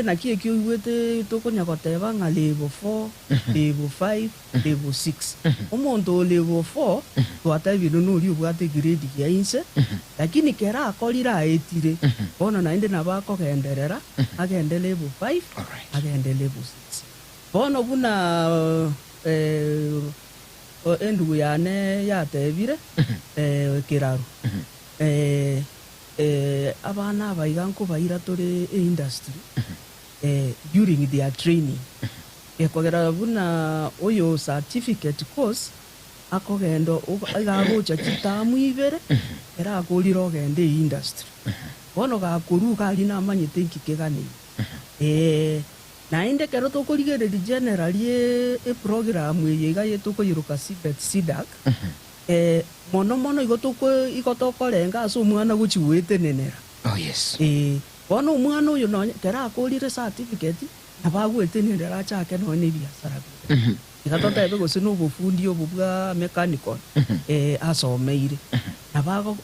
na kie kiuwete tokonya koteba nga level 4 level 5 level 6 omonto level 4 twataibino nuri ubwate grade ya inse lakini kera akolira etire bono nainde nabako genderera agende level 5 agende level 6 bono buna endugu yane yatebire kiraru abana abayiganko bayira tore industry during their training ekogera buna oyo certificate course akogendo agagocha kitamu ibere era akoliro gende industry bono gakuru kali na manyite nkikegani nainde kero tokorigereri generally program yega yetokoyiruka CBET SIDAC mono igotokorenga aso umwana guchiwete nenera. Oh yes. Bono umwana uyo no kera akolire certificate nabagwete nenera achake no ne biasara. Igatota ebe gose no bufundi obubwa mechanical asomeire. Nabago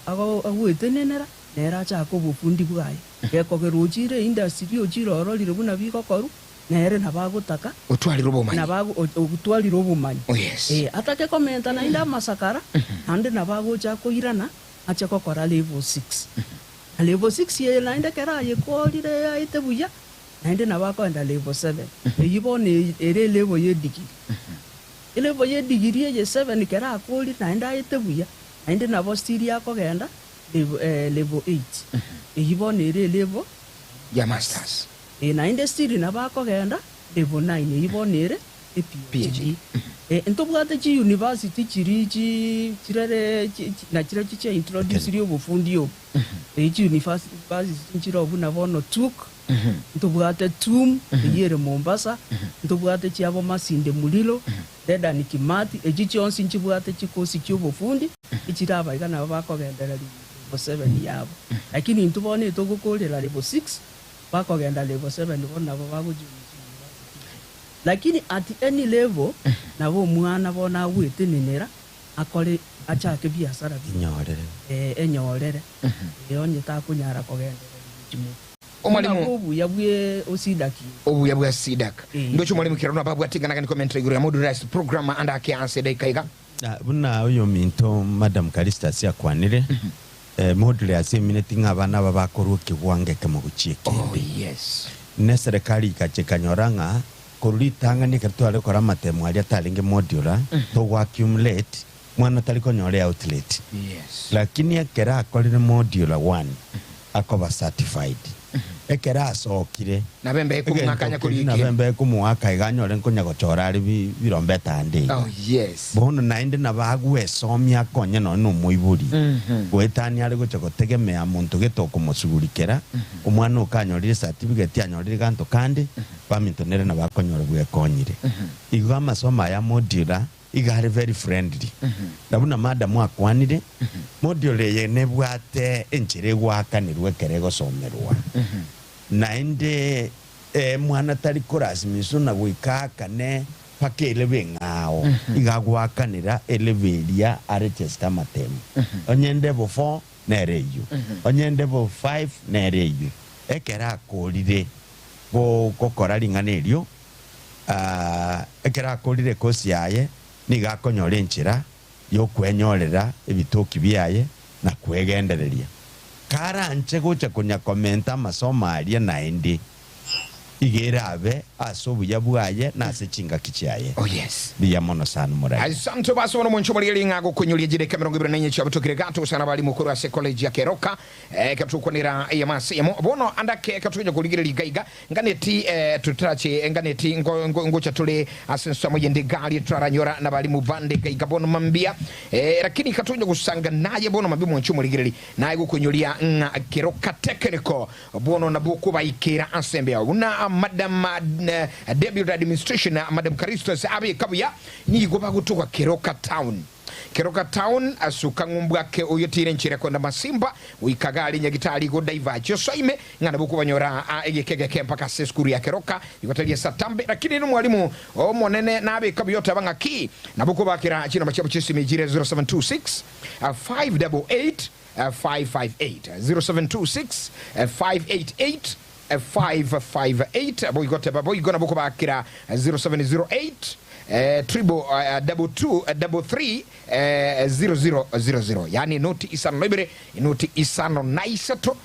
agwete nenera nera achake obufundi bwaye. Gekogero uchire industry uchiro ororire buna bikokoru nere nabagutaka utwalira obumanyi nabago utwalira obumanyi. Oh yes. Atake komenta na inda masakara ande nabagocha koirana acha kokora level 6 level 6 ye nainde kera ye kolire aite buya nainde nabako enda level 7 yibone ere level ye digiri level ye digiri ye 7 kera akoli nainde aite buya nainde nabo stiri yako genda level 8 yibone ere level ya masters nainde stiri nabako genda level 9 yibone ere PhD. Entobwate chi university chirere na chira introduce rio bufundi yo. Chi university chira obuna bono tuk. Entobwate tum yere Mombasa. Entobwate chi abo masinde mulilo. Deda ni Kimati ejichi onsi nchibwate chikosi kyo bufundi. Ichira abaigana bako gendera level 7 yabo. Lakini ntubone togokolera level 6 bako genda level 7 bona babo lakini at any level nabo mwana bona wete nenera akole achake biasara nyorere enyorere yonye ta kunyara kogenda chimu omwalimu obuyabwe osidaki obuyabwe SIDAC ndocho mwalimu kirano babu atingana kan commentary guru ya modernized program anda ke ansede kaiga buna uyo minto Madam Kalista sia kwanire module aseminating abana babakoru kigwange kemuguchieke oh yes ne serikali ikachekanyora kururi tangani katwale kora matemo ali atalinge modular to accumulate mwana taliko nyore outlet yes lakini akera akolire modular 1 akoba certified ekera asokire nabembe kumwakanya kulike nabembe kumwaka iganyore nkonya gochora ari birombeta ande oh yes bono nainde nabagwe somya konye no muiburi gwetani ari gocha gotegemea muntu getoko musugurikera umwana ukanyorire certificate yanyorire ganto kandi bamintonere nabakonyora bwekonyire igwa masoma ya modular igari very friendly nabuna madam akwanire module ye nebwate enchire gwakanirwe kerego somerwa nainde mwana tari korasimiso na gwikakane pake eleve ngao igagwakanira eleveria arechesta matemu onyende level 4 nereyo onyende level 5 nereyo ekera akolire gokora ringanerio ekera akolire kosi yaye niga konyora enchira yo kwenyorera ebitoki byaye na kwegendereria karanche gocha kunya komenta masoma aria naindi igera abe asobuya bwaye na sechinga kichaye oh yes biya mono sana murai asante baso no moncho muri linga kunyulia jide kamera ngibira nanyi cha butokire gato sana bali mukuru ase college ya Keroka katukonera yamase yamo bono andake katunya kuligire ligaiga nganeti tutache nganeti ngocha tule asenso mujende gali twaranyora na bali mubande gaiga bono mambia lakini katunya kusanga naye bono mabi moncho muri ligire naye kunyulia Keroka technical bono nabuko baikira ansembe una Madam Deputy Administration Madam Karisto Abe Kabuya ni goba gutuka Keroka Town. Keroka Town asuka ngumbwake oyotire nchire konda Masimba uikagali nyagitali go daivacho soime ngana buku banyora egekege kempaka seskuru ya Keroka ikotalia satambe lakini no mwalimu omonene na Abe Kabuya tabanga ki na buku bakira chino machabu chisimi jire 0726 588 558 0726 588 558 boigote boigona boko bakira 0708 triple 2233 0000 yani noti isano noibere noti isano na isato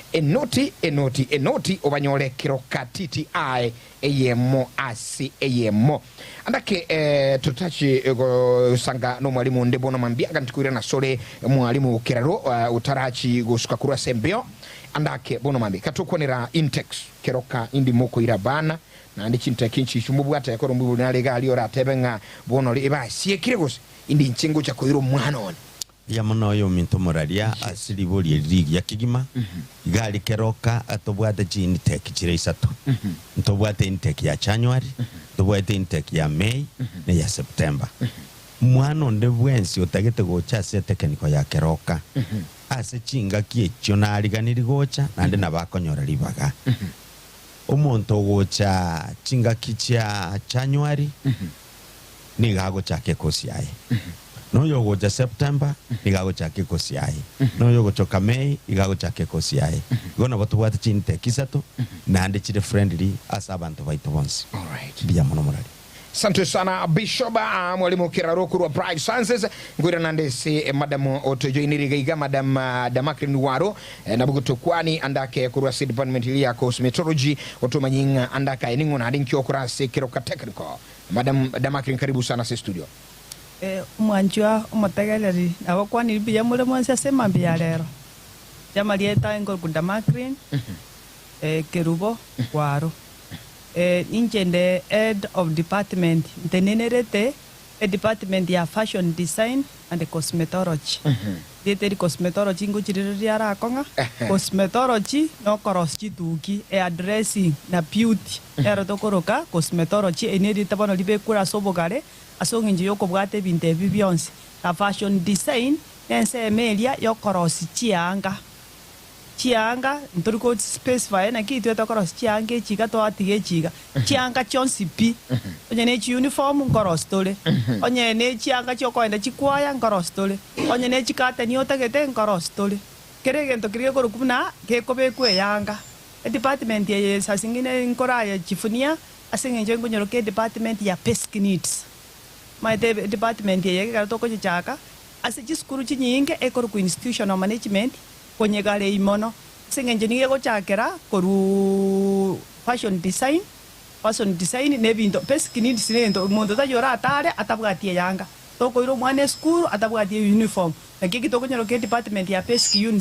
enoti obanyole kiroka TTI eyemo asi eyemo andake tutachi sanga no mwalimu ndebono mambia ntikurira na sole mwalimu keraro utarachi gusuka kurwa sembio andake bono mambi katukonera intex kiroka indi moko irabana na ndi chinta kinchi shumubwata yakoro mbubu nalega ali ora tebenga bono liba siekire gose indi nchengo cha koiro mwana one ya muno yo minto moraria asiri boli ligi ya kigima gali keroka atobwate chini tek chire isato ntobwate intake ya January ntobwate intake ya May na ya September mwana nde bwensi otagete gocha se tekeniko ya keroka ase chinga kiechyo nariganiri gocha nande nabakonyora libaga omonto gocha chinga kicha January ni gago chake kosi yae no yogo cha September igago chake kosi yae no yogo choka May igago chake kosi yae gona batu bwate chinte kisato nande chire friendly asa abantu baito bonse all right bia mono morali. Asante sana Bishop mwalimu Kiraro kurwa Pride Sciences ngwira nande si madam otojoiniriga madam Damakrin Waro na buguto kwani andake kurwa si department ya cosmetology otomanyinga andaka eningo na adinki okura si kiroka technical madam Damakrin karibu sana si studio mwanjwa omotegeleri abo kwani bia mure mwanse sema bia lero jamalieta engol Damakrin Kerubo Waro injende head of department tenenerete department ya fashion design and cosmetology dete cosmetology nguchiriri ara konga cosmetology no koroski tuki addressing na beauty ero tokoroka cosmetology enedi tabono libe kura sobogare asonginje yoko bwate binte bibionse na fashion design nense emelia yokorosi chianga nturiko specify na kitu tokoros chianga chiga to atige chiga chianga chonsipi onye ne chi uniform ngoros tole onye ne chianga chokoenda chikwaya ngoros tole onye ne chikate ni otagete ngoros tole kerege ntokirige korukuna ke kobe kwe yanga department ya sasingine nkora ya chifunia asingenje ngonyoro ke department ya pesky needs my department ya toko chaka ase chiskuru chinyinge ekoruku institutional management konye gale imono singenje niye gochakera koru fashion design ne binto pesky needs nendo mondo tayora atare atabwatie yanga toko iro mwane school atabwatie uniform nakiki toko nyoro ke department ya pesky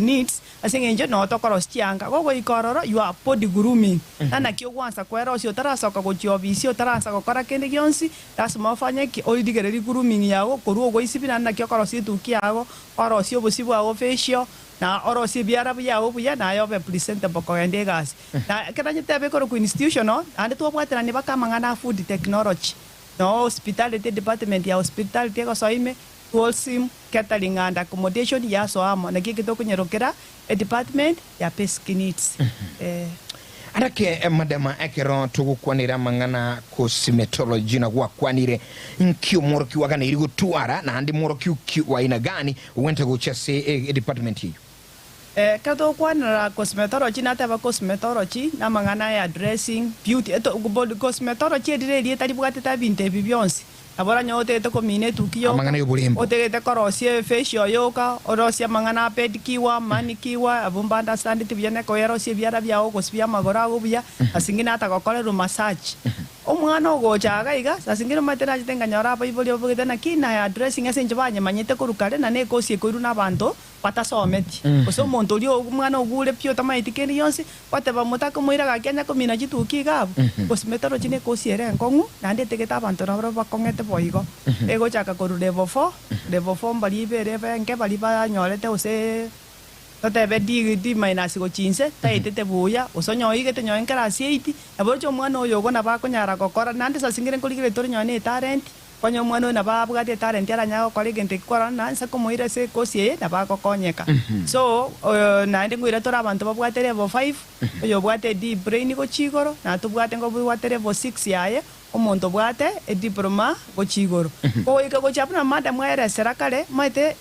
needs asingenje no tokoro chianga gogo ikororo you are body grooming nana kyo kwanza kwero sio tarasa kwa gochiobisi tarasa gokora kende gyonsi lazima ufanye ki olidigereri grooming yago koru ogo isibina na kyo koro situ kiago oro sio bosibu ago facial na oro si biara bya obuya na yo be presentable ko ende gas na kedanye tebe ko institutional ande to bwatera ne bakamangana food technology no hospitality department ya hospitality ko soime tourism catering and accommodation ya so amo na kiki to kunyerokera department ya pesky needs arake madama ekero tugukwanira mangana cosmetology na gwakwanire nkyo moroki wagana irigo tuara na andi moroki wa ina gani wente go chase department hiyo kato kwanira cosmetology na taba cosmetology na mangana ya dressing beauty eto cosmetology dire tari bwate ta binte bibionsi abora nyote to komine tukiyo mangana yo bulembo otegete korosie facial yoga orosia mangana pedicure manicure abumbanda stand tibyane ko yerosie byara byao gosibya magora gubya asingina atakokorero massage omwana ogochaga iga asingina matera jitenga nyora pa iboli obugete na kina ya dressing asenje banye manyete korukare na ne kosie koiru na bantu patasometi oso monto lio omwana ogure pyo tamaitikeni yonsi bateba mutaka moira gakenya komina jituki gabu cosmetology ne kosie re nkongu na ndete geta bantu na bakongete boigo ego chaka koru level 4 mbali bere benge bali ba nyorete ose totebe di minus go chinse taitete buya osonyo igete nyo enkarasi 8 abocho mwana oyo gona bakonyara gokora nande sasingire nkoligire tori nyone talent konyo mwana na babugate talent ara nyago koligente kwara na nsa komoire se kosie na bakokonyeka so na ndi ngwira tora abantu babwate level 5 oyo bwate di brain go chigoro na tubwate ngo bwate level 6 yaye omonto bwate diploma go chigoro ko ika go chapna madam era serakale maite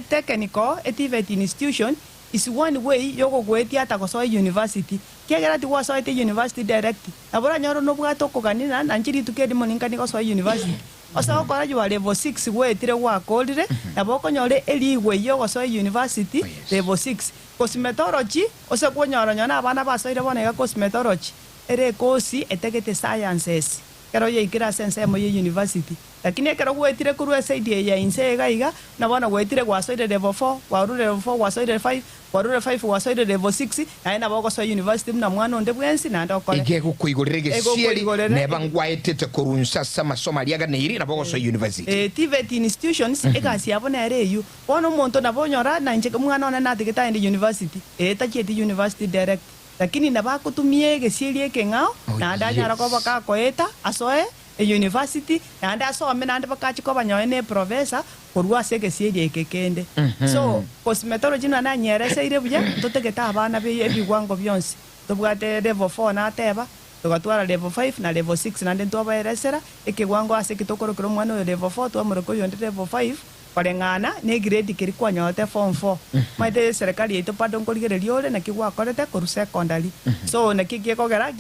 technical activity institution is one way yokogwetia ata gosoa university kegera ti wasoete university direct abora nyoro no bwato koganina na nchiri tukedi moninkani gosoa university osa okora jwa level 6 gwetire gwakorire na boko nyore eligwe yo gosoa university level 6 cosmetology ose kwonyoro nyona abana basoire bona ga cosmetology ere kosi etegete sciences kero ye ikira sense mo ye university lakini kero gwetire kuru SIDA ya inse gaiga na bona gwetire gwasoire level 4 warure level 4 gwasoire 5 warure 5 gwasoire level 6 na ina boko so university mna mwana onde bwensi na ndokole ige kukuigorere gesieri neba ngwaetete kurunsa sama Somalia ne iri na boko so university TVET institutions egasi abona ereyu bono monto na bonyora na nje mwana ona natigeta ende university tacheti university direct lakini na bakutumie gesieri kengao na ndanyara ko bakakoeta asoe university na nda so amena nda bakachi ko banyoene professor korwa sege siye kekende so cosmetology na nyerese ire buya totegeta abana be ebigwango byonse tobwate level 4 na teba tugatwara level 5 na level 6 na ndento baeresera ekigwango ase kitokorokero mwana we level 4 twamureko yonde level 5 parengana ne grade kiri kwa nyote form 4 maite serikali yetu pardon koligereria ore na kigwa korete koru secondary so na kigekogera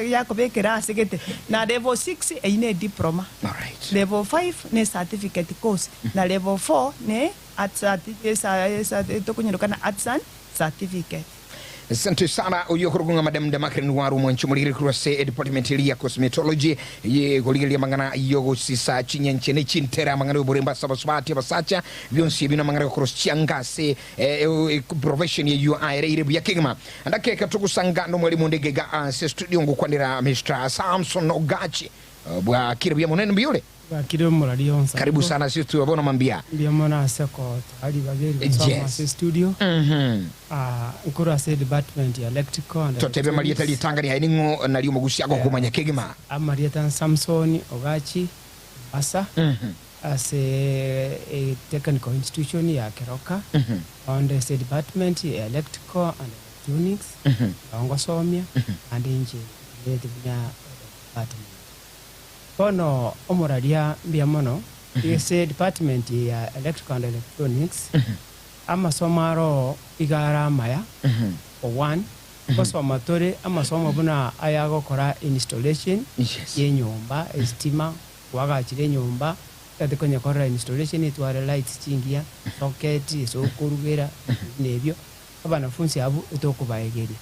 yakobekera asigete na level 6 eine diploma level 5 ne certificate course na level 4 ne tokunyirukana arts and certificate. Asante sana uyo kurugunga madam Demakren waru mwanchu muligiri kurase department ya cosmetology ye kuligiri mangana yogo sisa chinyenchene chintera mangana uboremba sabaswati basacha vyonsi bino mangana kuros chiangase profession ye UIR irebu ya kigma andake katukusanga no mwalimu ndegega se studio ngukwandira Mr. Samson Ogachi bwa kirebu ya monene mbiyole karibu sana sisi tuwabona mambia ndio mwana seko ali bageri kwa studio nkura se department ya electrical totebe marieta litangani hainingo naliyo magusi yako kumanya kegema Marieta Samson Ogachi asa as a technical institution ya Keroka on the department ya electrical and electronics ngosomia and engineering department kono omoradia mbia mono ese department ya electrical and electronics ama somaro igara maya one kosoma tore ama soma buna ayago kora installation ye nyumba estima wagachire nyumba katikonye kora installation itware lights chingia socket so kurugera nebyo abana funsi abu etokubayegeria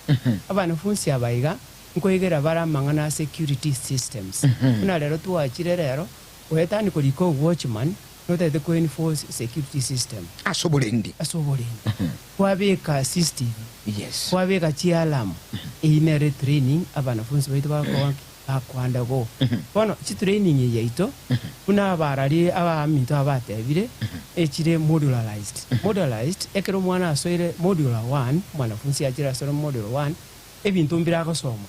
abana funsi abaiga nkoigera bara mangana security systems kuna lero tuachire lero wetani koliko watchman notete ko enforce security system asobolendi kwabeka system yes kwabeka chialam inere training abana funsi baitu bako akwanda go bono chi training yeito kuna barari abaminto abatebire echire modularized ekero mwana asoire modular 1 mwana funsi achira asoire modular 1 ebintu mbira ko soma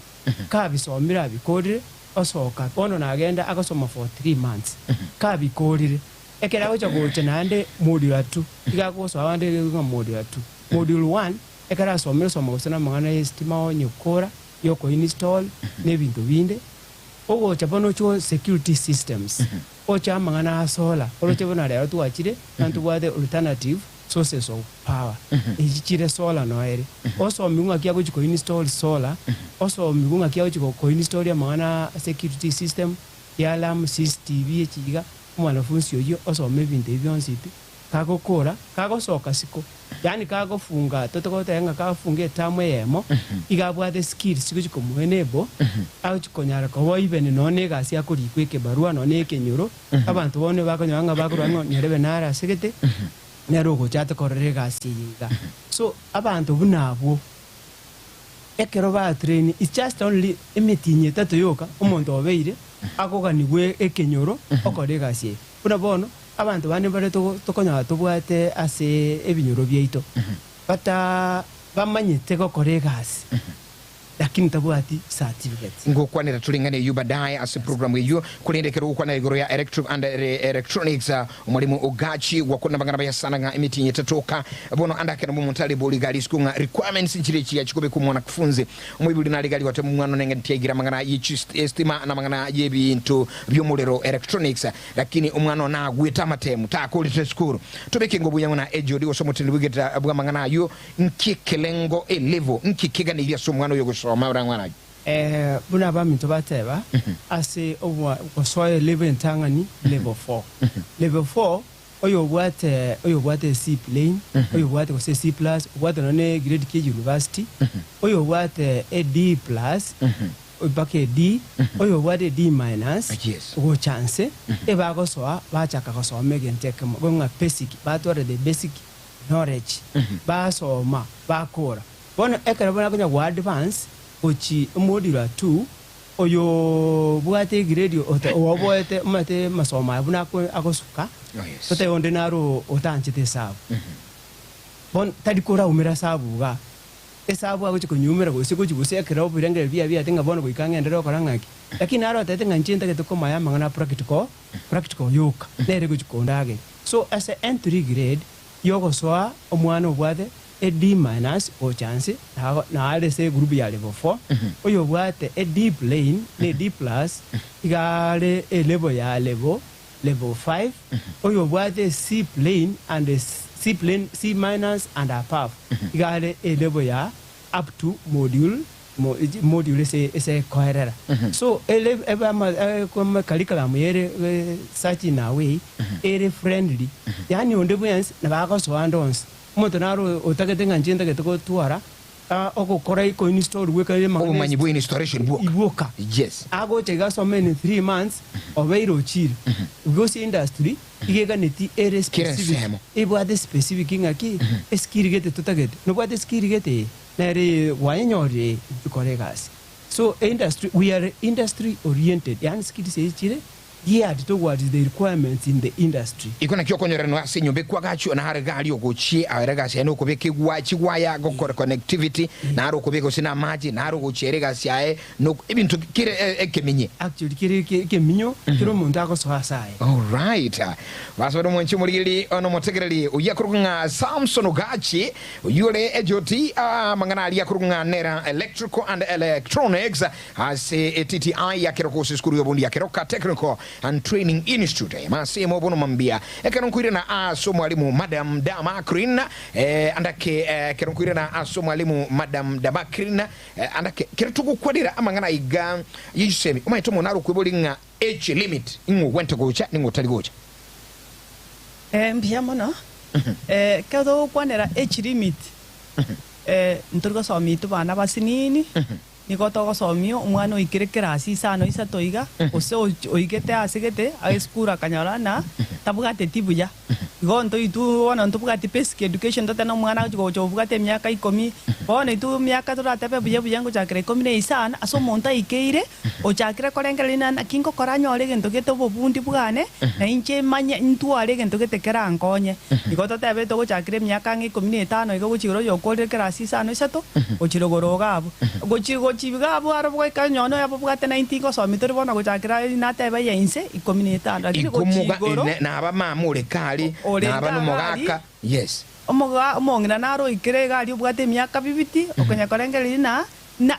kabisomira bikorire osoka ono nagenda akasoma for 3 months kabikorire ekera gocha gocha nande modular 2 igakoso abande ngo modular 2 module 1 ekera somera soma gusana mangana estima onyokora yoko install nebintu binde ogocha bono cho security systems ocha mangana solar oroche bona lero tuachire nantu bwade alternative sources of power ichire solar no ere also migunga kia gochi ko install solar also migunga kia gochi ko install ya mangana security system ya alarm CCTV chiga mwana funsi yo also mebinte byonsipi kako kora kako soka siko yani kako funga totoko tenga kako funge tamwe yemo igabwa the skills gochi ko muenebo au chikonyara ko boibene none gasi akuri kweke barua none kenyuro abantu bone bakonyanga bakurwango nyerebe nara segete nerogo chate korere gasiga so abantu bunabo ekero ba train it's just only emetinye tato yoka omonto obeire akoganigwe ekenyoro okore gasi buna bono abantu bane bare tokonya tobwate ase ebinyoro byeito bata bamanyete gokore gasi lakini tabwati certificate ngokwanira tulingane yu baadaye ase programu iyo kulendekera ukwana igoro ya electronics umwalimu Ogachi wakona bangana bayasana nga emiti yetatoka bono andakena mu muntali boli gali skunga requirements nchirichi ya chikobe ku mwana kufunzi umwibuli nali gali wate mwana nenga ntiyagira mangana estima na mangana yebintu byomulero electronics lakini umwana na gweta matemu takolite skuru tobeke ngo buyangona ejodi osomotindi bugeta bwa mangana yo nkikelengo level nkikigana iliya so mwana yo gusoma mwana buna baminto bateba ase oswaye level ntangani level 4 level 4 oyo bwate C plane oyo bwate ko C plus bwate none grade K university oyo bwate D plus bake D oyo bwate D minus go chance eba go so bachaka go so megenteke go nga basic batore the basic knowledge basoma bakora bona ekara bona kunya wa advance ochi module 2 oyo bwate grade owoboete mate masoma buna akosuka tote onde naro otanchite sabu bon tadikora umira sabu ga esabu agochi kunyumira go siko chibuse ekara obirengere bia tenga bona go ikanga ndero korangaki lakini naro tete nganchinta ketoko maya mangana practical yoka nere go chikondage so as a entry grade yogo soa omwana obwate a D minus o chance na ale se group ya level 4 oyo bwate a D plane ne D plus igale a level ya level 5 oyo bwate C plane and C minus and above igale a level ya up to module se koherera so kwa curriculum yere such in a way ere friendly yani onde bwens na bako so andons moto naro otaketenga njenda ketoko tuara okokora iko install weka ile magnet omanyi bwe installation ibuka yes ago chega so many 3 months obeiro chiri gosi industry igega neti ere specific ebo ade specific ngaki eskirigete tutagete no bwate skirigete nere wanyore koregas so industry we are industry oriented yani skiti se chire geared towards the requirements in the industry ikona kyokonyora no ase nyombe kwagacho na harega ali ogochi arega se no kobeke gwaya go connectivity na aro kobeke sina maji na aro gocherega siae no ibintu kire ekeminye actually kire minyo kiro muntu akoso asaye all right basodo monchi mulili ono motegereri uyakurunga Samson Ogachi yule ejoti mangana ali yakurunga nera electrical and electronics ase TTI ya kiroko skuru yobundi ya kiroka technical and training institute mase mobono mambia ekanonkwire na aso mwalimu Madam Damakrin andake ekanonkwire na aso mwalimu Madam Damakrin andake kiratuko kwadira amangana iga yisemi umaitomo naro kwebolinga age limit ingo wente gocha ningo tali gocha mbia mono kado kwanera age limit nturgo somitu bana basinini niko togo somio umwana oikire kirasi isano isatoiga ose oigete asigete ageskura kanyara na tabugate tibuya igonto itu ona ntubugate basic education tata na umwana gobugate myaka 10 bona itu myaka turatepe buya ngo chakire 10 isana aso monta ikeire o chakire korengelina na kingo koranyore gento geto bobundi bugane na inche manya ntware gento gete kerankonye igoto tebe to chakire myaka 15 igo guchiro yokore kirasi isano isato ochirogoroga abo chibigabu arabwa kanyono yabugate 19 ko somitore bona gochakira nateba yense 15 lakini gochigoro na abamamure kali na abanu mogaka yes omongina naro ikire gali ubwate myaka bibiti okonya korengeli na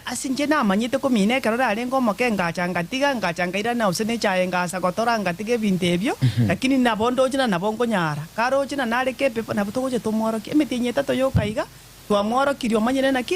asinje na manyite ko mine karora alengo mokenga changaira na usene chaye ngasa gotora ngatige bintebyo lakini nabondo jina nabongo nyara karo jina nale kepe na butogoje tomoro kemetinye tato yo kaiga twamworo kirio manyene naki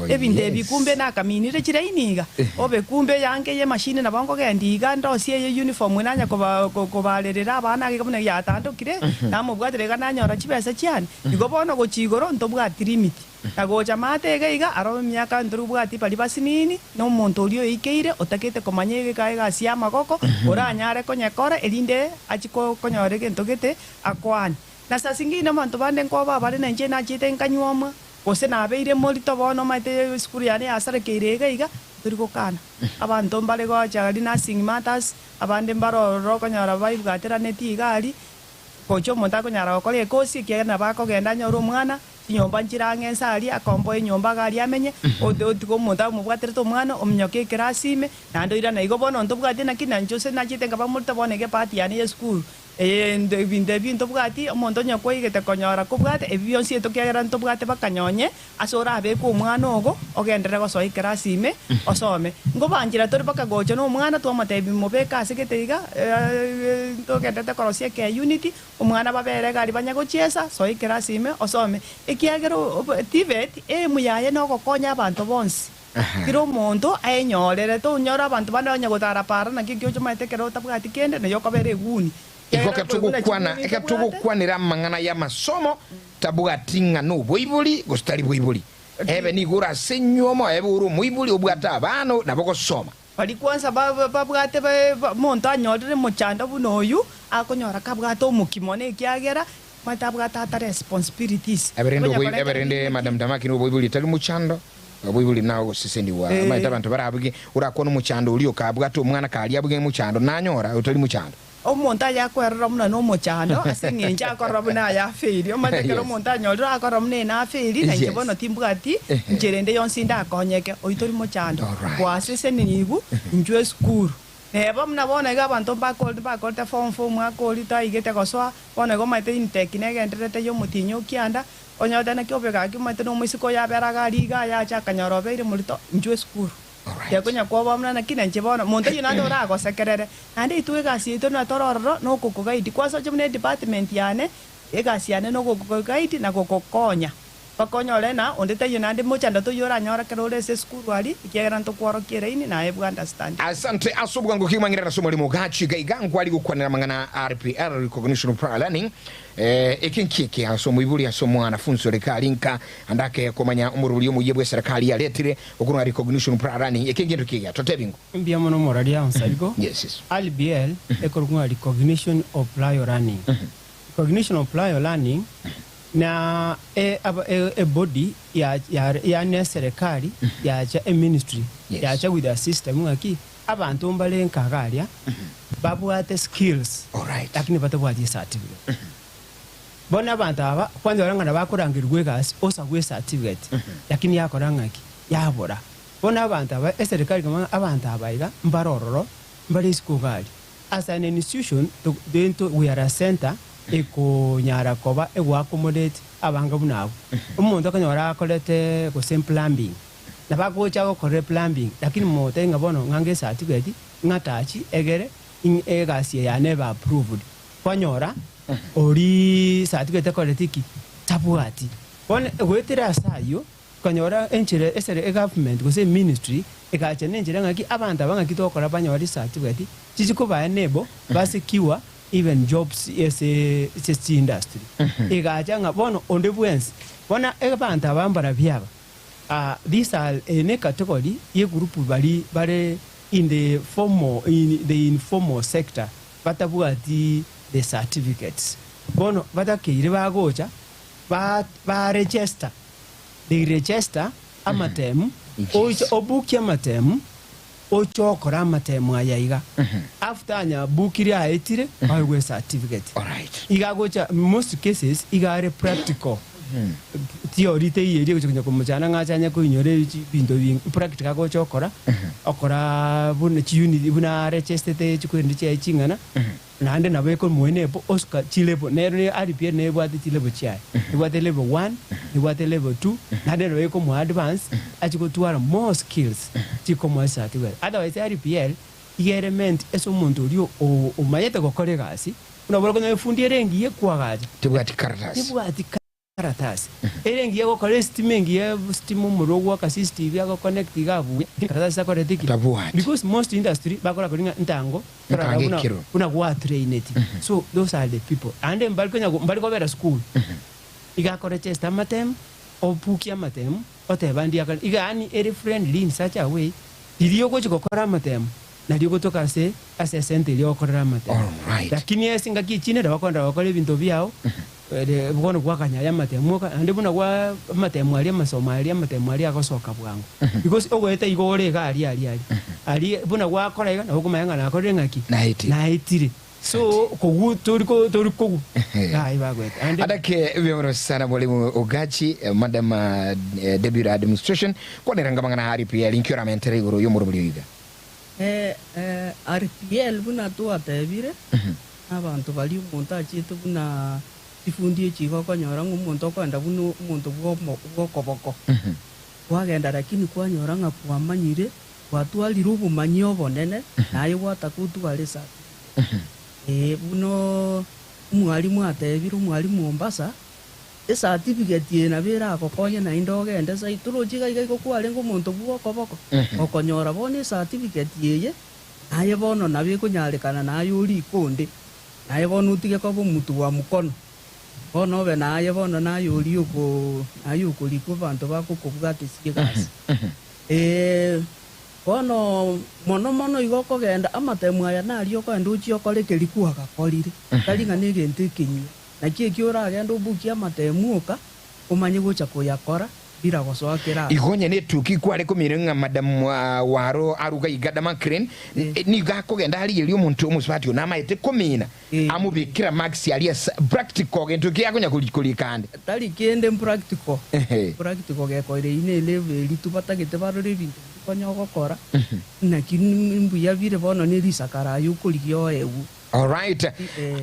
ebinde bikumbe na kaminire chirainiga obe kumbe yange ye machine na bango gendiga ndosie ye uniform nanya ko balerera abana ke kamune yatandukire namubwatire kananyora chibesa cyane igobono gochigoro ntobwati limit nagocha matege iga aro myaka ndurubwati pali basinini no muntu ulio ikeire otakete komanyege kaiga sia magoko oranyare konyekora elinde achiko konyorege ntogete akwani na sasa singine mantu bande nkoba bale nje na chite nkanyoma ose nabeire molito bono mate skuru yane asare keirega iga turiko kana abantu mbale go chali nursing matters abande mbaro roko nyara vibe gatera neti gali kocho monta ko nyara ko le kosi ke na bako genda nyoro mwana nyomba nchiranga ensari akombo enyomba gari amenye otiko monta mubwaterete omwana omunyoka ekerasi ime nando ira naigo bono ntobwate nakina nchose nachite ngaba multa bonege pati yani ya school ebinto bwati omonto nyakwa igete konyora kubwate ebionsi etokiagera ntobwate bakanyonye asora abeko omwana ogo ogendere gosoa ekerasi ime osome ngo banjira tori bakagocha no omwana twamotebi mobeka asegete iga togendete korosia ke unity omwana babere gari banyagochiesa soa ekerasi ime osome ekiagero tivet muyaye no gokonya abantu bonsi kiro omonto aenyorere tonyora abantu banonya gotara para nakio kiocho maetekero tabwati kende nayo kabere eguni ekatugukwanira mang'ana ya masomo tabwatinga no bwibuli gostari bwibuli ebe nigura senyuomo ebe uru mwibuli obwata abano nabo gosoma bari kwanza babwate monto anyorire mochanda buno oyu akonyora kabwate omukimo nekiagera matabwata ata responsibilities eberende madam Tamaki no bwibuli tali muchando bwibuli nawo sisendi wa maita abantu barabuge urakona muchando uli okabwata omwana kali abuge muchando nanyora utali muchando omonta yakwerera muna n'omuchando ase ng'enche akorora buna yafeiri omatekero omonto anyorire akorora muna enafeiri nainche bono timbwati ncherende yonsi ndakonyeke oitori mochando kwasese niigu inchwe esukuru neba muna bono iga abanto bakorete form 4 mwakori taigete gosoa bono igo maite inteki negenderete yomotinyo okianda onyote nakiobe gaki maite nomoisiko yaberaga ariga yacha akanyora obeire morito inchwe esukuru yakonya kwa mna nakina nchebono monto yinando ragosekerere nande itwe gasi ito na tororo no kokogaidi kwaso chimne department yane egasi yane no kokogaidi na kokokonya bakonyole na ondete yinande mochanda to yora nyora kerole se skuru ali ikiera nto kwaro kireini na ebu understand asante asubwango kimangira na somo limo gachi gaigango ali gukwanira mangana RPL recognition prior learning ekinkiki asomo ibuli asomo wanafunzi serikali nka andake komanya umuruli omuyebwe serikali yaletire okuna recognition prior learning ekingintu kiga totebingo mbia mono morali ansaligo yes RPL ekorunga recognition of prior learning recognition of prior learning na body ya ne serikali ya cha ministry ya cha with the system ngaki abantu mbale nkagalia babwate skills lakini batabwate certificate bona abantu aba kwanza barangana bakorangirwe gas osagwe certificate lakini yakorangaki yabora bona abantu aba serikali kama abantu abaiga mbarororo mbale skogali as an institution we are a center eko nyara koba ewa accommodate abanga bunabo umuntu akanyora akolete ko plumbing na bagocha ko plumbing lakini mote ngabono ngange certificate ngatachi egere egasi ya never approved kwanyora ori certificate koletiki tabuati one wetira sayo kanyora enchire esere government ko ministry ekache nenjira ngaki abantu abangaki tokora banyori certificate chichiko ba enable basikiwa even jobs yes it's industry igaja ngabono onde bwensi bona abantu abambara byaba these are a category ye group bari in the informal sector batabuati the certificates bono batakire bagocha ba register they register amatem obuki amatem ochokora amatemu ayaiga after anya bukiri aitire bawe certificate igagocha most cases igare practical theory te yeri kuchanya kumujana ngachanya kuinyore bindo bing practical go chokora okora bune unit buna register te chikundi che chingana nande nabeko muenepo oscar chilepo nere RPL ne bwate chilepo chai bwate level 1 bwate level 2 nande nabeko mu advance achiko tuara more skills chiko mo certificate otherwise RPL element eso muntu rio o mayete go kolegasi unabora ko fundire ngiye kwagaje tibwati karatasi erengi yako kole stimengi ya stimu murogo wa system yako connect gabu karatasi yako retiki because most industry bakora kulinga ntango una kwa train it so those are the people and then baliko vera school iga kore chesta matem opukia matem otebandi yaka iga ani eri friendly in such a way iliyo ko chikokora matem na liko toka se assessment iliyo kokora matem lakini esinga kichine da bakonda bakole bintu byao bono gwakanya ya matemuka ande buna gwa matemu ali amasomali amatemu ali akosoka bwangu because ogwete igore ga ali buna gwa korega na okumayanga na korenga ki na itire so kogu tori kogu ai bagwete ande adake vyono sana mwalimu Ogachi madam deputy administration kwa nerangamanga na RPL inkiora mentere guru yomuru buliga RPL buna tu atebire abantu bali umuntu achitu buna ifundie chiko konyora ngumuntu kwenda buno umuntu bwokoboko wagenda lakini kwanyora nga kwamanyire watwalira ubumanyi obonene naye watakutu alisa buno umwalimu atebire umwalimu Mombasa certificate yena bera akokonye na indogende saituro jiga igiko kwale ngumuntu bwokoboko okonyora bone certificate yeye naye bono nabe kunyarekana naye uri konde naye bono utige ko mutu wa mukono bono be naye bono naye uri uko naye uko liko bantu bakukubwate sigasi bono mono igoko genda amatemu aya nari okenda uchi okorekeri kuaga korire kalinga negente kinyu na kiura agenda ubukia amatemu oka umanye gocha kuyakora bira gosokera igonye ne tuki kware kumirenga madam waro aruga igada makren ni gakogenda ali yeli omuntu omuswati onama ete komina amubikira max ali practical gento kyagonya kulikolekande tali kende practical geko ire ine level litupatagete barore bintu konya gokora na kinimbu yavire bono ne risakara yukuligyo ewu. All right.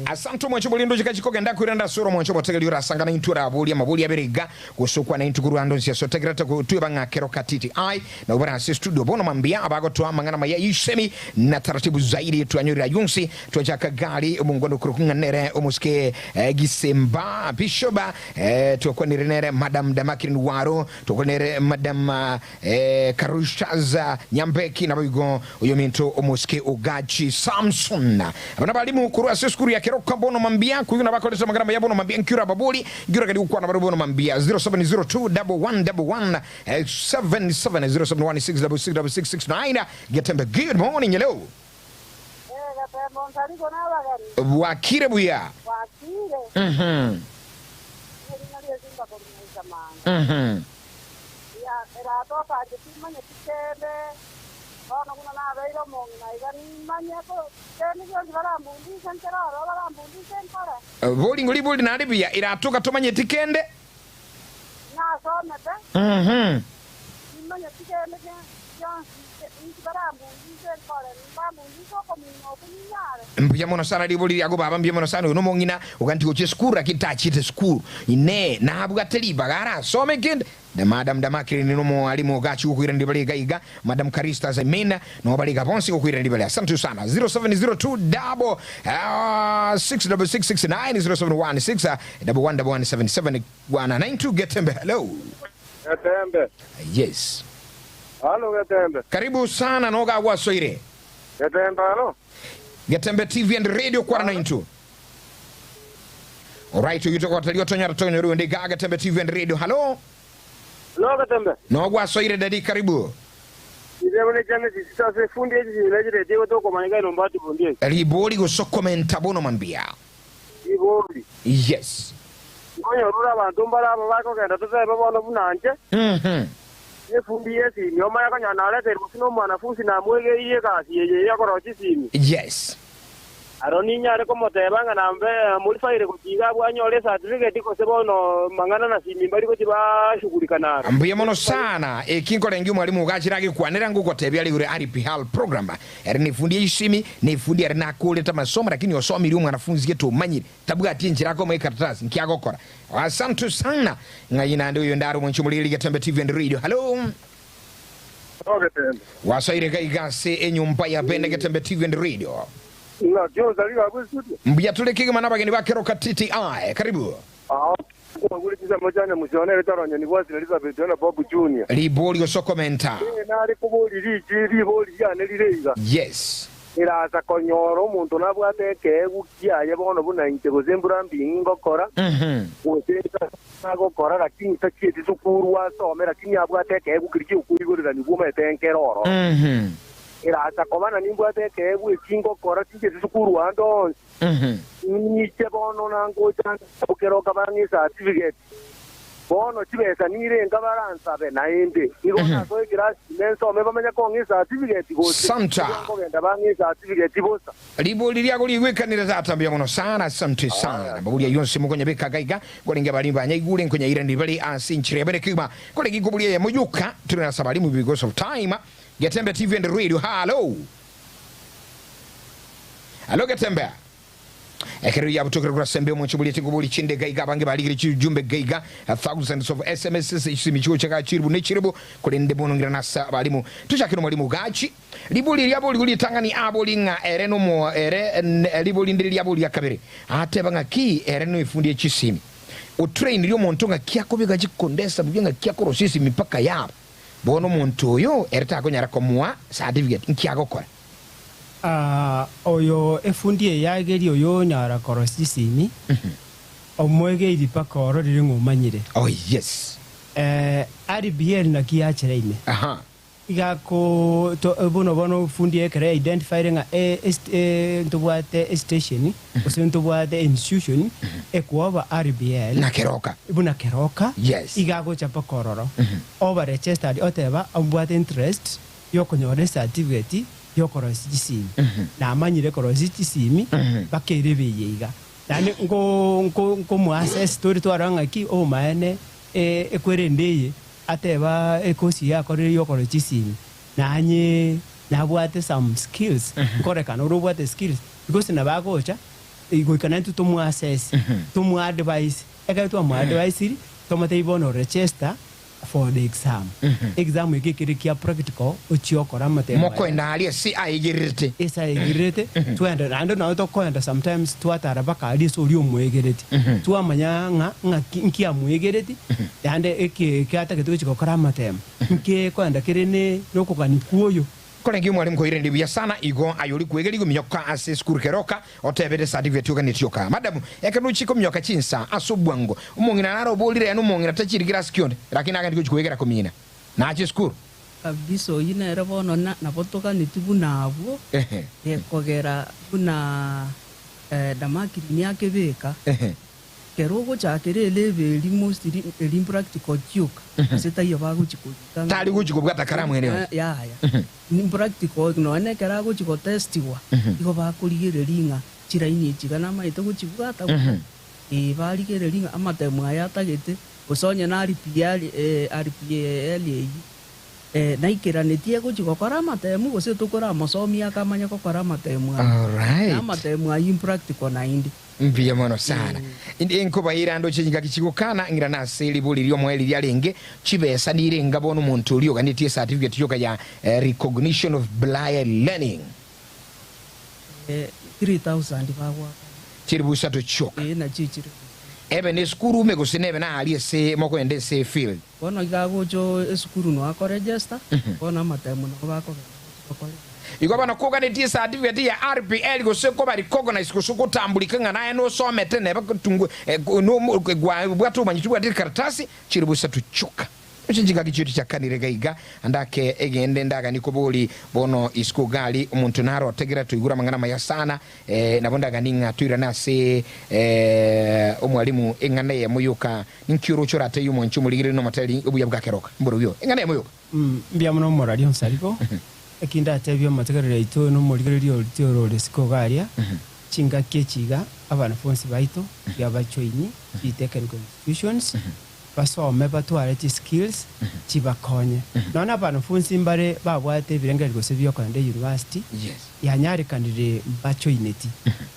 Asanto mwancho bolindo chikachikogenda kurenda soro mwancho botegeli urasangana intura abuli amabuli aberiga kusukwa na intukuru ando nsiaso tegrata kutuwe banga kero katiti ai na ubara nsi studio bono mambia abago tuwa mangana maya ishemi na taratibu zaidi tuanyuri ayunsi tuwachaka gali umungondo kurukunga nere umuske gisemba bishoba tuwakwa nere madam Damakirin Waro tuwakwa nere madam Karushaza Nyambeki na babigo uyominto umuske Ogachi Samson balimu kurua seskuru ya keroka bono mambia kuyuna bako lesa magarama ya bono mambia nkura babuli gira kadi ukwana bono mambia 0702111177 0716666669 Getembe. Good morning hello wakire buya wakire bowling bowling na libya iratoka tomanye tikende na somete imanye tikende mbuya mono sana liboli yago baba mbuya mono sana uno mongina uganti uche skuru akitachite skuru ine na abgateli bagara some kende the madam Damakirin no mo alimu Ogachi kukwira ndibali gaiga madam Karista Zemena no bali gabonsi kukwira ndibali asante sana 0702666669 0716111177 192 Getembe. Hello Getembe. Yes. Halo Getembe. Karibu sana noga wasoire. Getembe halo. Getembe TV and radio kwa 92. Alright, you talk about Tonya Tonya Rundi Getembe TV and radio. Hello. Hello Getembe. No wasoire dadi karibu. Idebone jana sisa se fundi lejire dio to ko manga no mbati fundi. Liboli go so commenta bono mambia. Liboli. Yes. Konyo rura bantu mbala bako kenda to sebe bono bunanje. Fundi yesi nyoma yako nyanale te musino mwanafunzi na mwege iye kasi yeye yakorochi simi. Yes. Aroni nyare ko motebanga nambe mulifaire kujiga bwanyole certificate ko sebono mangana na simi mbali ko tiba shughulika ambuye mono sana kinko lengi mwalimu Ogachirage kwanera nguko tebya liure RPL program ni fundi ishimi ni fundi arina kuleta masomo lakini osomi ri mwanafunzi yetu manyire tabuga atinjira ko mwekaratasi nkiagokora asante sana ngayina ndio yo ndaro mwenchumulili Getembe TV and radio. Hello wasaire gaigase enyumba ya bende Getembe TV and radio. Na Jones aliga kustudio. Mbia tulekige manaba geni bakero katiti ai karibu. Nguli kisa mojana mushonere taronye ni voice Elizabeth na Bob Junior. Liboli so commenta. Na ari kuboli ri boli ya ne lireiga. Yes. Ira za konyoro muntu nabwate ke gukia ye bono buna intego zembura mbingo kora. Woseta nago kora lakini tachieti sukuru wa some lakini abwate ke gukiriki ukuyigorira ni buma etenkeroro. Iraza komana nimbwate ke bwekingo kora tije sukuru ando ni chebono nango chan ukero kabani certificate bono chibesa nirenga baransabe naende nigo naso ikirasi nensome bamenya ko ngisa certificate gose Santa. ngogenda bangisa certificate bosa libuli lyako ligwikanira zatambia muno sana asante sana babuli yonse mukonya beka gaiga golinga balimba nyaigule nkonya irandi bali asinchire bere kiba kolegi kubuli ya muyuka tuna sabali mu because of time Getembe TV and radio hello Getembe ekeri ya butokera kura sembe mu chibuli tingubuli chinde gaiga bange baligiri chijumbe gaiga thousands of SMSs isimi chiwo chaka chiribu ne chiribu kulende bono ngira nasa balimu tuchakino mwalimu gachi libuli lyabo liguli tangani abolinga ereno mo ere libuli ndili lyabo lyakabere ate banga ki ereno ifundi chisimi o train lyo muntu nga kyakobega chikondesa byenga kyakorosisi mipaka yabo bono muntu oyo ereta konyara komwa certificate nkyakokora oyo efundi eyageri oyo nyara korosisimi omwege iripaka oro riri ngumanyire oh yes RBL na kiachereine aha igako to bono fundi ekere identify nga ntobwate station ose ntobwate institution ekwoba RBL na keroka ibuna keroka yes igako chapa kororo over registered oteba ambwate interest yokonyore certificate yokorosisimi na amanyire korosisimi bakerebeyeiga nane ngo muassess story twaranga ki o maene ekwerendeye ateba ekosi yakorire yokorosisimi nanye nabwate some skills korekana urubwate skills because nabagocha igoikana ntu muassess mu advice ekaitwa mu advice tomate ibono register for the exam exam ikikiri kia practical uchiokora mate moko ndali si aigirite esa igirite twende ando na to kwenda sometimes twatara baka ali so lyo mwegereti twamanya nga nkia mwegereti ande eke kyata ketu chikokora mate nke kwenda kirene nokokani kuoyo kolengi mwalimu ko irende bya sana igo ayoli kwegeli go myoka ase skuru keroka otebede certificate yoka netioka madam yakanu chiko myoka chinsa asobwango umongina naro bolire yanu mongina tachirigira skionde lakini akandi kwegera komina na ache skuru kabiso ina era bono na botoka nitibu nabo kogera buna damakiri nyake beka kerogo chakere leve limos lim practical joke seta yabago chikota tali guchikobwata karamu eneo ya lim practical no ene kerago chikotestiwa iko bakurigere linga chiraini chigana maito guchibwata baligere linga amatemu ayatagete usonye na RPL naikira netie guchikokora amatemu gose tukora masomi akamanya kokora amatemu alright amatemu ayi practical na indi mbiya mono sana indi nkuba irando chinga kichikukana ngira naseli buli lyo mweli lyalenge chibesa nirenga bono muntu lyo ganiti certificate yoka ya recognition of blind learning 3000 bagwa chiribusa to choka na chichire ebe ne skuru me gosinebe na ali se moko ende se field bono igago jo skuru no akoregister bono matemu no bako iko bana ko gane ti certificate ya RPL go se ko bari recognize ko suko tambulika ngana no so mete ne bakutungu no bwatu manyitu bwa karatasi chiribusa to choka chinjika kichitu chakanire gaiga andake egende ndaga nikoboli bono isku gali umuntu naro tegera tuigura mangana maya sana nabonda ganinga tuira nase omwalimu engane ya muyuka ninkyuro chora te yumo nchumuligire no matali obuya bwakeroka mboro byo engane ya muyuka mbya muno morali onsariko ekinda tebyo mategerere ito no muligire lyo tiro lesiko galia chinga kechiga abana fonsi baito yabachoini technical institutions basome batware skills chibakonye nona banafunzi mbare babwate birengera gose byokonde university yanyari kandire bachoineti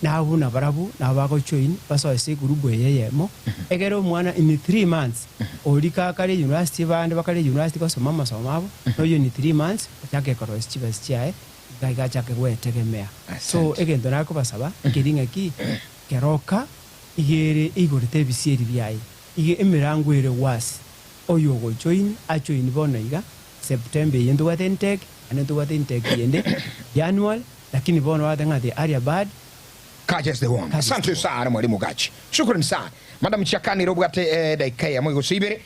nabuna barabu nabago join basoese gurubu yeyemo egero mwana in 3 months olika kare university bande bakare university basoma masomo abo no in 3 months batake koros chibas chiae gaiga chake wetegemea so egendo nako basaba kiringa ki keroka igere igorete bisieri byai ige emirango ere was oyo go join a join bono iga September yendo wa intake anendo wa intake yende January lakini bono wa ngade area bad Kajes the one asante sana mwalimu Gachi shukrani sana madam Chakani robwate daika ya mwigo sibere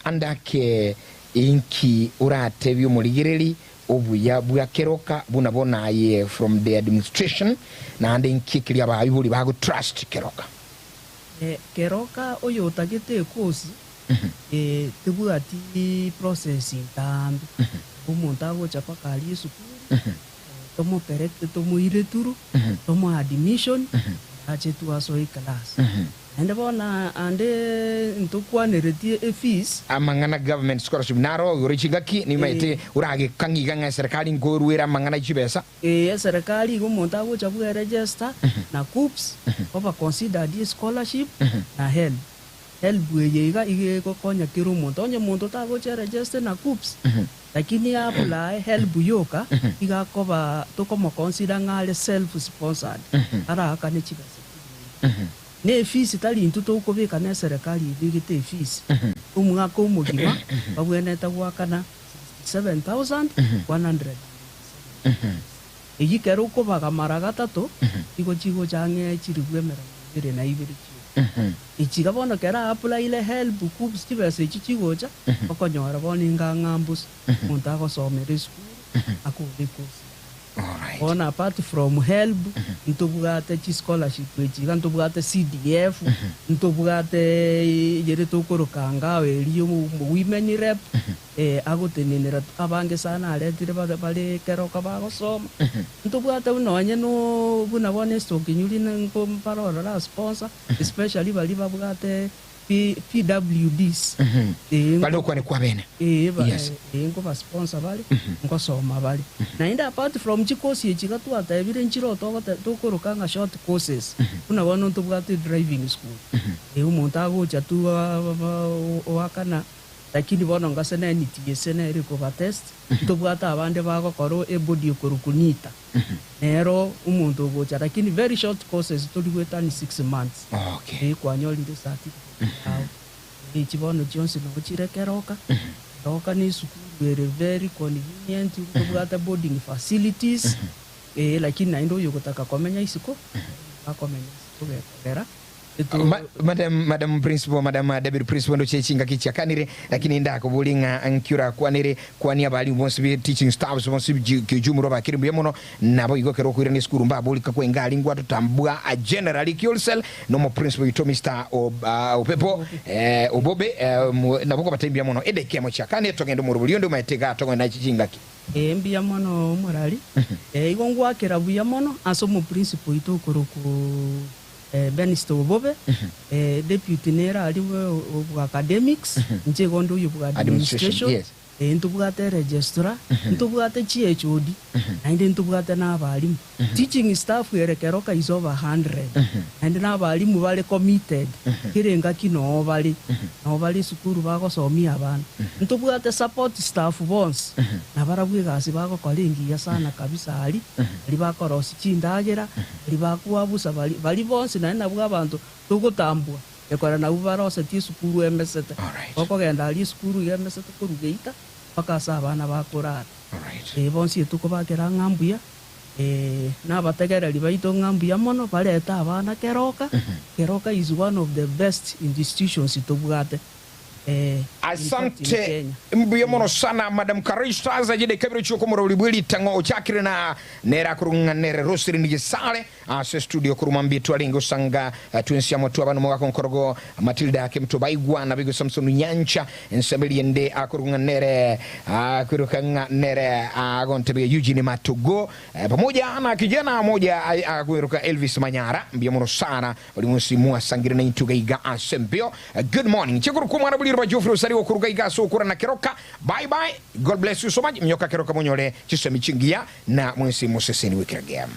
andake inki urate byo muligireli obuya bwa keroka bunabona ye from the administration na ande inki kili abayibuli bago trust keroka keroka oyo tagete kosi tebwati processing tambi omonto agocha paka ali esukuru tomopereke tomoire turu tomo admission ache tuasoi class ande bona ande ntokwaneretie fees amangana government scholarship naro urichigaki ni maite urage kangiga serikali ngorwera mangana chibesa serikali omonto agocha bwa register na CUPS oba consider the scholarship na help yega ige kokonya kiro omonto onye omonto tagocha register na CUPS lakini apply help yoka igakoba tokomo consider ngale self sponsored ara akane chibesa ne fees tali ntuto ukobeka na serikali bigite fees umwaka umugima babwene tagwakana 7,100 igikero ukobaga mara gatatu igo chigo change chirigwemera bire na ibiri ichiga bono kera apply ile help CUPS chibesa chichigocha okonyora boninga ngambus muntu agosomera school akubiko. Alright. On apart from help, ntobugate chi scholarship chiga ntobugate CDF, ntobugate yere tokorokanga eliyo women rep agotenenera abange sana aletire bale keroka bagosoma. Ntobugate unonye no buna bone stock nyuli nko parora la sponsor, especially bali babugate PWDs bali kwani kwa bene yes ngo ba sponsor bali ngo soma bali na inda apart from chikosi chikatu atebire nchiro tokorokanga short courses kuna wano tobwate driving school umuntu agocha tu wakana lakini bono ngasene ni TSN iri ko test tobwata abande bagokoro ebody okurukunita nero umuntu ogocha lakini very short courses toligweta ni 6 months okay kwanyoli ndi certificate ichibono Johnson no chirekeroka roka ni sukuru very convenient tobwata boarding facilities lakini naindo yokotaka komenya isiko akomenya tobekera Madam Principal, Madam Deputy Principal ndo chechinga kichakanire lakini ndako bulinga ankura kwanire kwani abali bonse teaching staffs bonse kijumuro bakiri byemono nabo igokero kwira ni skuru mbabo lika kwengali ngwa tutambua a generally kyolsel no mo principal ito Mr. Opepo Obobe naboko batembya mono edeke mo chakane togendo mu rubulyo ndo maitega togo na chichinga ki mbya mono morali igongwa kerabuya mono aso mo principal ito koroko Benisto Obobe deputy nera aliwe obu academics nje gondo yubu administration yes ntubugate registrar ntubugate CHOD and ntubugate na abalimu teaching staff yerekeroka is over 100 and na abalimu bale committed kirenga kino bali sukuru bagosomia abana ntubugate support staff bonse na barabwe gasi bagokolingia sana kabisa ali bakorosi chindagera bakuabusa bali bonse na nabwo abantu tugutambwa ekora na ubarose ti sukuru emesete okogenda ali sukuru emesete kurugeita pakasa abana bakorara bonsi tuko bakera ngambuya n'abategereri baito ngambuya mono baleta abana keroka is one of the best institutions tubwate asante mbuye mono sana Madam Karista za jide kabiri chuko moro libwili tango ochakire na nera kurunga nere rosiri nije sale se studio kurumambi twalingo sanga tuensia motu abanu mwaka nkorogo Matilda Kemto Baigwa na bigo Samson Nyancha ensembeli yende akurunga nere kurukanga nere agontebe Eugene Matugo pamoja na kijana moja akuruka Elvis Manyara mbuye mono sana walimusimua sangire na intugaiga asempio good morning chikuru kumwana bulirwa Jofro sari okurugaiga so kurana keroka bye bye god bless you so much mnyoka keroka monyole chisemi chingia na mwensi moseseni wikiragea